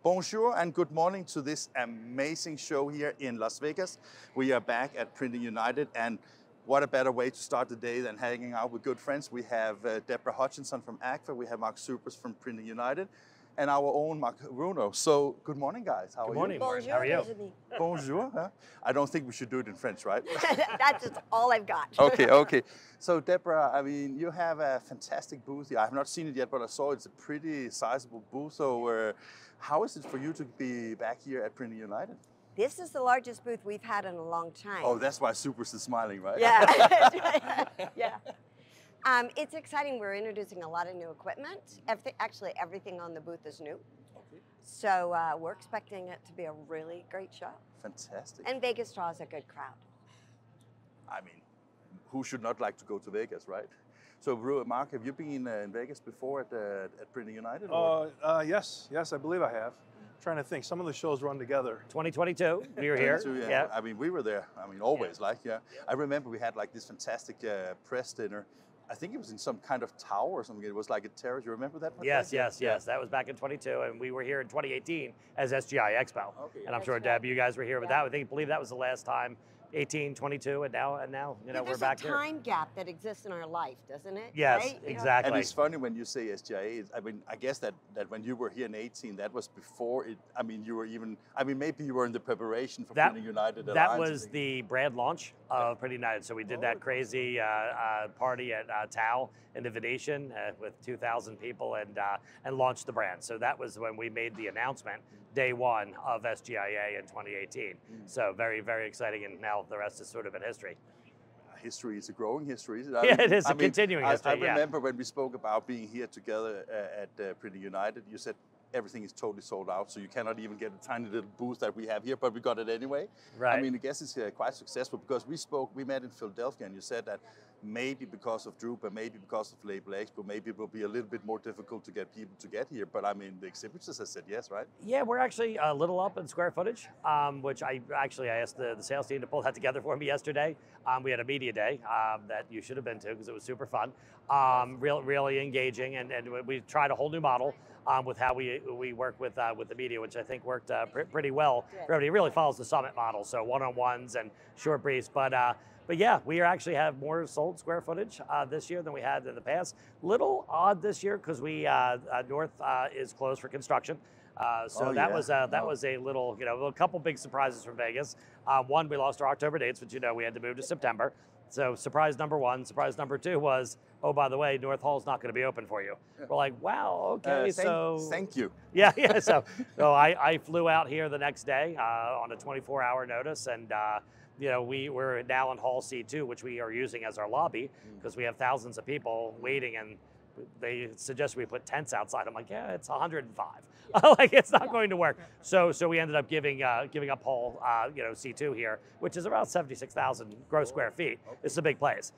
Bonjour and good morning to this amazing show here in Las Vegas. We are back at Printing United, and what a better way to start the day than hanging out with good friends. We have Deborah Hutcheson from Agfa, we have Mark Subers from Printing United, and our own Vruno. So, good morning, guys. How are you? Good morning, Mark. How are you? Bonjour. Huh? I don't think we should do it in French, right? That's just all I've got. Okay. So, Deborah, I mean, you have a fantastic booth here. I have not seen it yet, but I saw it's a pretty sizable booth. So, how is it for you to be back here at Printing United? This is the largest booth we've had in a long time. Oh, that's why Supers is smiling, right? Yeah. Yeah. It's exciting. We're introducing a lot of new equipment. Actually, everything on the booth is new. Okay. So we're expecting it to be a really great show. Fantastic. And Vegas draws a good crowd. I mean, who should not like to go to Vegas, right? So, Mark, have you been in Vegas before at Printing United? Yes, I believe I have. I'm trying to think. Some of the shows run together. 2022, we were here. Yeah. I mean, we were there. I mean, always, yeah. I remember we had like this fantastic press dinner. I think it was in some kind of tower or something. It was like a terrace. You remember that? Yes. That was back in 22, and we were here in 2018 as SGI Expo. Okay. And I'm sure, Deb, you guys were here, but I believe that was the last time. 18, 22, and now, we're back here. There's a time gap that exists in our life, doesn't it? Yes, right? exactly. And it's funny when you say SGIA. I mean, I guess that when you were here in 18, that was before it. I mean, you were even. I mean, maybe you were in the preparation for Printing United. That was the brand launch of Printing United. So we did that crazy party at Tao in the Venetian with 2,000 people and launched the brand. So that was when we made the announcement. Day one of SGIA in 2018. So very, very exciting, and now the rest is sort of in history. History is a growing history. It is a continuing history. I remember when we spoke about being here together at Printing United, you said everything is totally sold out, so you cannot even get a tiny little booth that we have here, but we got it anyway. Right. I mean, I guess it's quite successful because we met in Philadelphia, and you said that maybe because of Drupa, maybe because of Label Expo, maybe it will be a little bit more difficult to get people to get here. But I mean, the exhibitors have said yes, right? Yeah, we're actually a little up in square footage, which I asked the sales team to pull that together for me yesterday. We had a media day that you should have been to because it was super fun, really engaging, and we tried a whole new model with how we work with the media, which I think worked pretty well. It really follows the Summit model, so one-on-ones and short briefs, But yeah, we actually have more sold square footage this year than we had in the past. Little odd this year because North is closed for construction. That was a little, a couple big surprises from Vegas. One, we lost our October dates, which we had to move to September. So surprise number one. Surprise number two was, oh, by the way, North Hall's not going to be open for you. Yeah. We're like, wow, okay, thank you. Yeah. So I flew out here the next day on a 24-hour notice, and we're now in Hall C2, which we are using as our lobby because we have thousands of people waiting, and they suggest we put tents outside. I'm like, yeah, it's 105. Like, it's not going to work. So we ended up giving up Hall, C2 here, which is around 76,000 gross square feet. It's a big place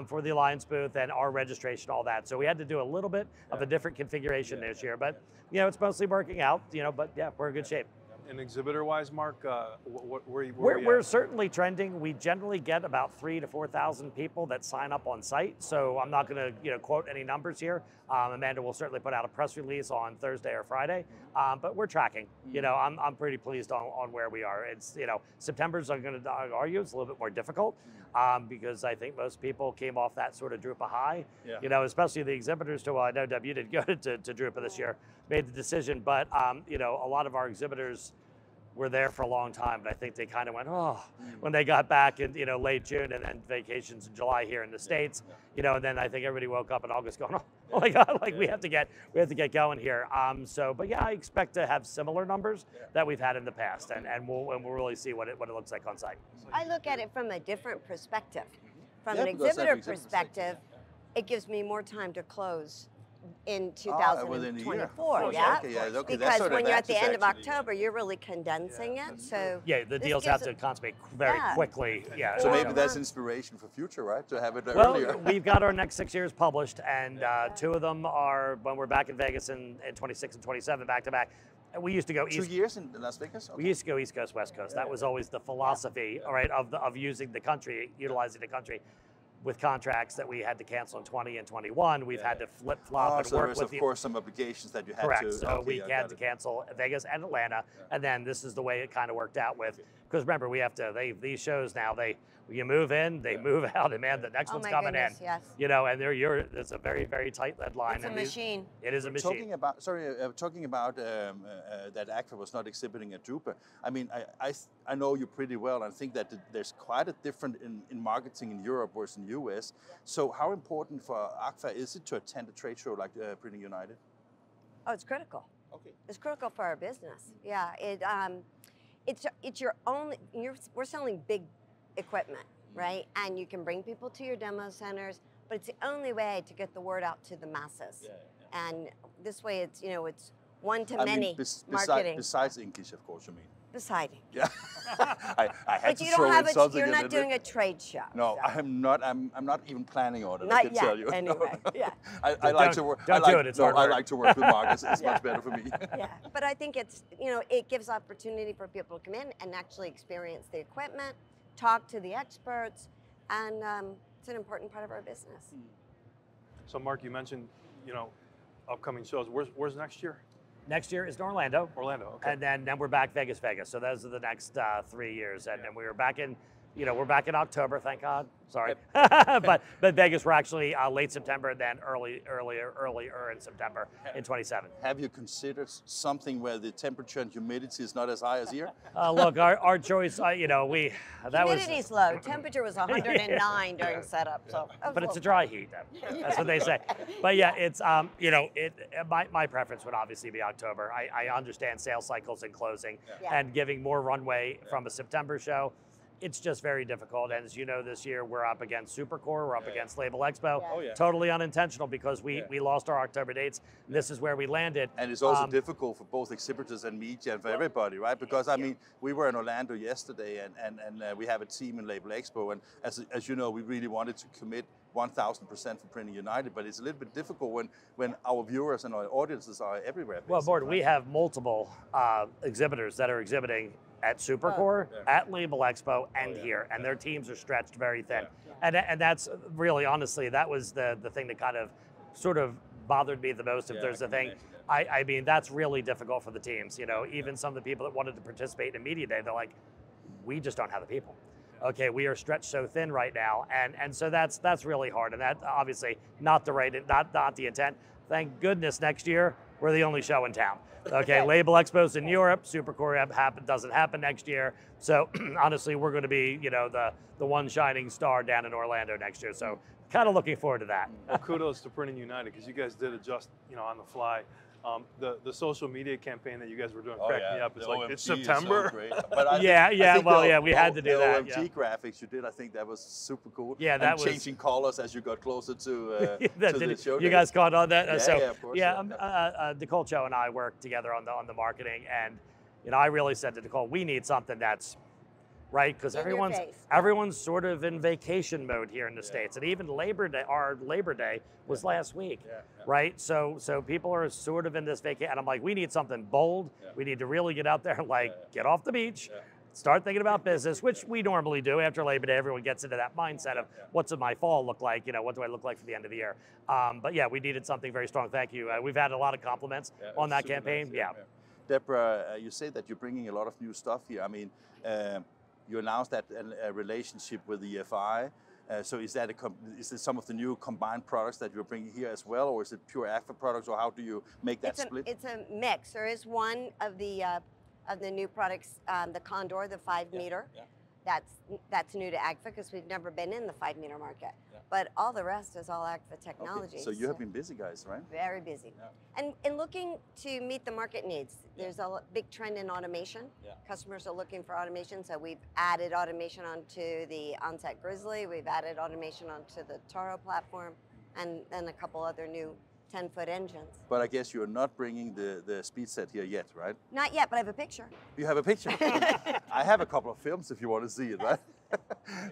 for the Alliance booth and our registration, all that. So we had to do a little bit of a different configuration this year, but it's mostly working out. But yeah, we're in good shape. And exhibitor-wise, Mark, we're certainly trending. We generally get about 3,000 to 4,000 people that sign up on site. So I'm not going to quote any numbers here. Amanda will certainly put out a press release on Thursday or Friday. But we're tracking. I'm pretty pleased on where we are. It's September's, I'm going to argue, it's a little bit more difficult because I think most people came off that sort of Drupa high. Yeah. Especially the exhibitors. I know Deb, you didn't go to Drupa this year, made the decision, but a lot of our exhibitors were there for a long time, but I think they kind of went, when they got back in late June, and then vacations in July here in the States, and then I think everybody woke up in August going, oh my God, like we have to get going here. But yeah, I expect to have similar numbers that we've had in the past, and we'll really see what it looks like on site. I look at it from a different perspective. From an exhibitor perspective, it gives me more time to close in 2024, because when you're at the end of October, you're really condensing it. So the deals have to consummate very quickly. Yeah. So maybe that's inspiration for future, right? To have it earlier. We've got our next 6 years published, and 2 of them are when we're back in Vegas in 26 and 27 back to back. We used to go 2 years in Las Vegas? Okay. We used to go East Coast, West Coast. That was always the philosophy, all right, of using the country, utilizing the country. with contracts that we had to cancel in 20 and 21, we've had to flip-flop and so work there's with of course some obligations that you had correct. to. So we had to cancel Vegas and Atlanta, and then this is the way it kind of worked out with. Because remember, we have to. These shows now. You move in, they move out, and man, the next one's coming in. Yes. You know, and it's a very, very tight deadline. It's a machine. It is a machine. Talking about that Agfa was not exhibiting at Drupa. I mean, I know you pretty well, and I think that there's quite a difference in marketing in Europe versus in US. So how important for Agfa is it to attend a trade show like Printing United? Oh, it's critical. Okay. It's critical for our business. Yeah, it's your only. We're selling big equipment, right? And you can bring people to your demo centers, but it's the only way to get the word out to the masses. And this way, it's it's one-to-many marketing. Besides English, of course, you mean. Beside it. Yeah, I had but to you throw don't have in something. You're not doing a trade show. No, so. I'm not. I'm not even planning on it. Not I can yet, tell you. anyway. Yeah. I like to work. Don't do it. It's hard I work. like to work with Mark. It's much better for me. Yeah, but I think it's it gives opportunity for people to come in and actually experience the equipment, talk to the experts, and it's an important part of our business. So Mark, you mentioned upcoming shows. Where's next year? Next year is in Orlando. Orlando, okay. And then we're back Vegas. So those are the next 3 years. And then we were back in, we're back in October, thank God. Sorry. but Vegas, we're actually late September, and then earlier in September in 27. Have you considered something where the temperature and humidity is not as high as here? Look, our choice, Humidity's low. Temperature was 109 during setup. So. But it's a dry heat. That's what they say. But yeah, it's my preference would obviously be October. I understand sales cycles and closing, and giving more runway from a September show. It's just very difficult, and as you know, this year we're up against Supercore, we're up against Label Expo. Totally unintentional because we lost our October dates. This is where we landed. And it's also difficult for both exhibitors and media and for everybody, right? Because I mean, we were in Orlando yesterday, and we have a team in Label Expo, and as you know, we really wanted to commit 1,000% for Printing United, but it's a little bit difficult when our viewers and our audiences are everywhere. Well, Morten, we have multiple exhibitors that are exhibiting at Supercore, at Label Expo, and here, and their teams are stretched very thin. And that's really, honestly, that was the thing that kind of sort of bothered me the most, if there's a thing. I mean, that's really difficult for the teams. Even some of the people that wanted to participate in Media Day, they're like, we just don't have the people. Okay, we are stretched so thin right now, and so that's really hard, and that obviously not the intent. Thank goodness next year we're the only show in town. Okay, Label Expo's in Europe, Supercore doesn't happen next year. So honestly, we're going to be the one shining star down in Orlando next year. So kind of looking forward to that. Well, kudos to Printing United, because you guys did adjust on the fly. The social media campaign that you guys were doing cracked me up. It's like, it's September. So great. But we had to do that. The OMG graphics you did, I think that was super cool. Yeah, that was changing colors as you got closer to the show. You guys caught on that? Of course. Nicole Cho and I worked together on the marketing, and I really said to Nicole, we need something that's right, because everyone's sort of in vacation mode here in the States, and even our Labor Day was last week, right? So people are sort of in this vacation, and I'm like, we need something bold. We need to really get out there, get off the beach, start thinking about business, which we normally do after Labor Day. Everyone gets into that mindset of what's my fall look like? What do I look like for the end of the year? But yeah, we needed something very strong. Thank you. We've had a lot of compliments on that campaign. Nice, Deborah, you say that you're bringing a lot of new stuff here. I mean, you announced that a relationship with the EFI. So is it some of the new combined products that you're bringing here as well, or is it pure Agfa products, or how do you make that split? It's a mix. There is one of the new products, the Condor, the 5 meter. That's new to Agfa, because we've never been in the 5 meter market. But all the rest is all Agfa technology. Okay. So you have been busy, guys, right? Very busy. And looking to meet the market needs. There's a big trend in automation. Customers are looking for automation, so we've added automation onto the Onset Grizzly. We've added automation onto the Toro platform, and a couple other new 10-foot engines. But I guess you're not bringing the speed set here yet, right? Not yet, but I have a picture. You have a picture? I have a couple of films if you want to see it, right?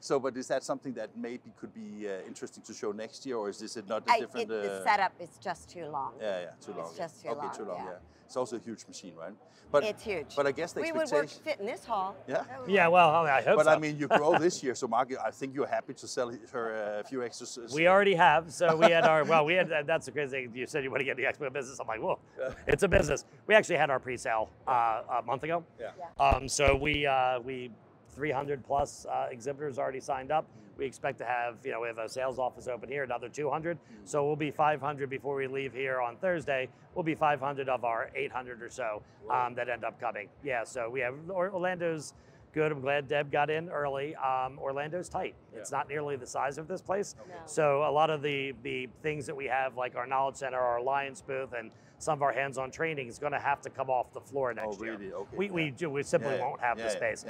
So, but is that something that maybe could be interesting to show next year, or is this not a different? The setup is just too long. Yeah, too long. It's just too long. Okay, too long. Yeah. It's also a huge machine, right? But it's huge. But I guess the expectation. We would fit in this hall. Yeah. Yeah. Well, I hope. But so. I mean, you grow this year, so Mark, I think you're happy to sell her a few extras. We already have. So we had our. Well, we had. That's the crazy thing. You said you want to get the Expo business. I'm like, whoa, it's a business. We actually had our pre-sale a month ago. Yeah. So we 300 plus exhibitors already signed up. We expect to have, we have a sales office open here, another 200. So we'll be 500 before we leave here on Thursday. We'll be 500 of our 800 or so that end up coming. Yeah, so we have Orlando's good. I'm glad Deb got in early. Orlando's tight. It's not nearly the size of this place. No. So a lot of the things that we have, like our Knowledge Center, our Alliance booth, and some of our hands-on training is going to have to come off the floor next year. Okay. We simply won't have the space.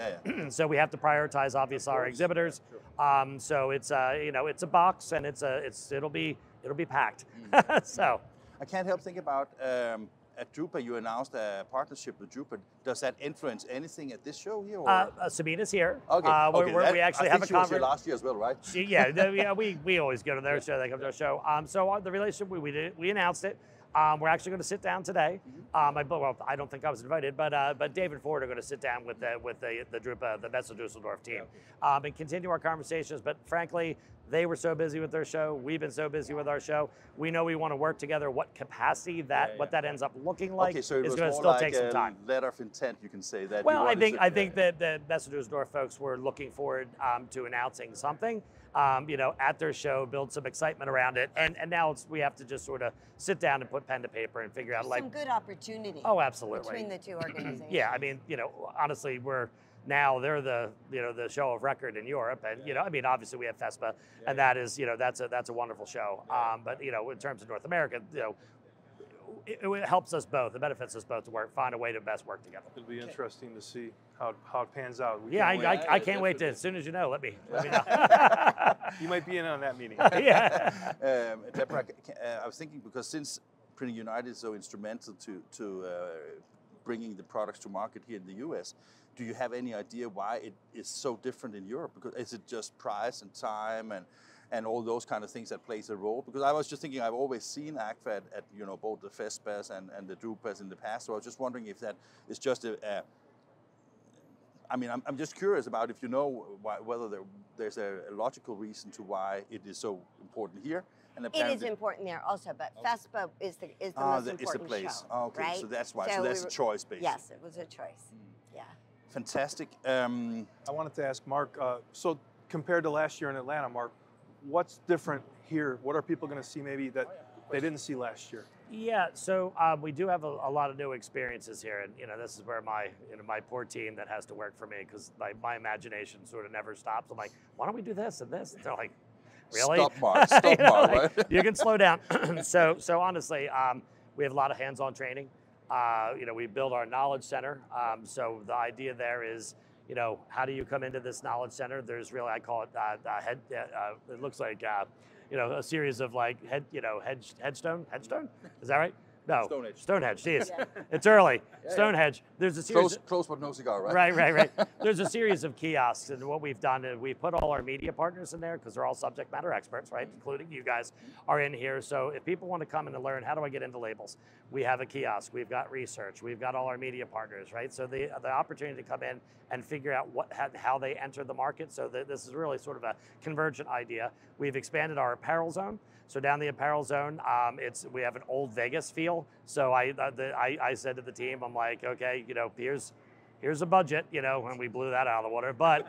So we have to prioritize, obviously, our exhibitors. So it's it's a box, and it'll be packed. So I can't help think about at Drupa. You announced a partnership with Drupa. Does that influence anything at this show here? Or? Samina's here. Okay. We actually have a she was here last year as well, right? We always go to their show. They come to our show. So the relationship we announced it. We're actually going to sit down today. I don't think I was invited, but David and Ford are going to sit down with the Drupa, the Messe Dusseldorf team, and continue our conversations. But frankly, they were so busy with their show. We've been so busy with our show. We know we want to work together. What capacity what that ends up looking like so it is was going to more still like take some time. Letter of intent, you can say that. Well, I think that the Messe Dusseldorf folks were looking forward to announcing something. At their show, build some excitement around it, and now we have to just sort of sit down and put pen to paper and figure out some good opportunity. Oh, absolutely. Between the two organizations. Yeah, I mean, honestly, they're the show of record in Europe, and obviously we have FESPA, and that is that's a wonderful show. But in terms of North America, it helps us both. It benefits us both to find a way to best work together. It'll be interesting to see how it pans out. I can't wait to, as soon as you know, let me know. You might be in on that meeting. Yeah. Deborah, I was thinking, because since Printing United is so instrumental to bringing the products to market here in the US, do you have any idea why it is so different in Europe? Because is it just price and time and all those kind of things that plays a role? Because I was just thinking, I've always seen Agfa at both the FESPAs and the Drupas in the past, so I was just wondering if that is just I'm just curious about if you know whether there's a logical reason to why it is so important here. And it is important there also, but FESPA is the most important is the place. show. Okay, right? So that's why. So that's a choice, basically. Yes, it was a choice. Yeah. Fantastic. I wanted to ask Mark, so compared to last year in Atlanta, Mark, what's different here? What are people going to see maybe that they didn't see last year? Yeah, so we do have a lot of new experiences here, and this is where my poor team that has to work for me, because my imagination sort of never stops. I'm like, why don't we do this and this? And they're like, really? Stop, Mark. Stop, Mark. Like, you can slow down. So honestly, we have a lot of hands-on training. We build our knowledge center. So the idea there is, how do you come into this knowledge center? There's really, I call it it looks like a series of like headstone. Is that right? No. Stonehenge. Geez, it's early. Stonehenge. There's a series. Close but no cigar, right? Right. There's a series of kiosks, and what we've done is we've put all our media partners in there because they're all subject matter experts, right? Including you guys are in here. So if people want to come in and learn, how do I get into labels? We have a kiosk. We've got research. We've got all our media partners, right? So the opportunity to come in and figure out how they enter the market. So this is really sort of a convergent idea. We've expanded our apparel zone. So down the apparel zone, we have an old Vegas feel. So I said to the team, I'm like, okay, here's a budget, and we blew that out of the water. But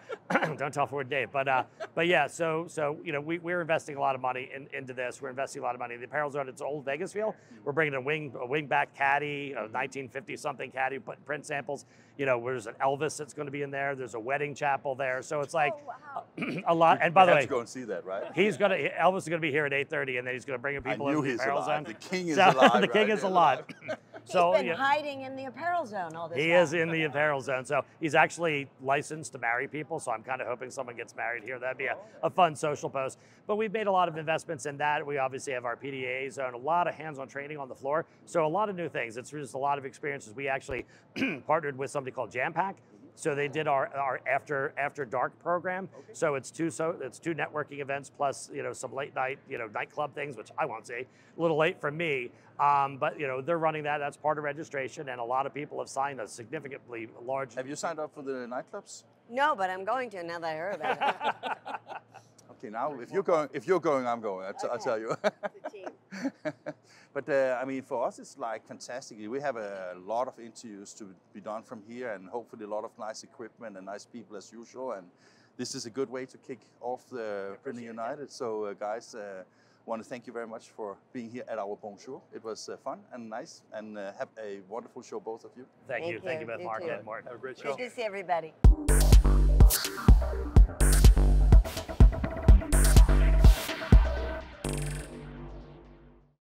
don't tell Ford Dave. But yeah, so we're investing a lot of money into this. We're investing a lot of money in the apparel zone. It's old Vegas feel. We're bringing a wingback caddy, a 1950 something caddy, putting print samples. There's an Elvis that's going to be in there. There's a wedding chapel there. So it's like a lot. And by the way, to go and see that, right? Elvis is going to be here at 8:30, and then he's going to bring people in the apparel zone. The king is alive. The king is alive. So he's been hiding in the apparel zone all this time. He is in the apparel zone. So he's actually licensed to marry people. So I'm kind of hoping someone gets married here. That'd be a fun social post. But we've made a lot of investments in that. We obviously have our PDA zone, a lot of hands-on training on the floor. So a lot of new things. It's just a lot of experiences. We actually partnered with somebody called Jam Pack. So they did our after dark program. Okay. So it's two networking events plus some late night nightclub things, which I won't say. A little late for me, but they're running that. That's part of registration, and a lot of people have signed a significantly large. Have you signed up for the nightclubs? No, but I'm going to now that I heard about it. Okay, now if you're going, I'm going. I'll tell you. The team. But I mean, for us, it's like fantastic. We have a lot of interviews to be done from here, and hopefully a lot of nice equipment and nice people as usual. And this is a good way to kick off the Printing United. So, guys, want to thank you very much for being here at our Bonjour. It was fun and nice, and have a wonderful show, both of you. Thank you both, Mark and Morten. Have a great show. Good to see everybody.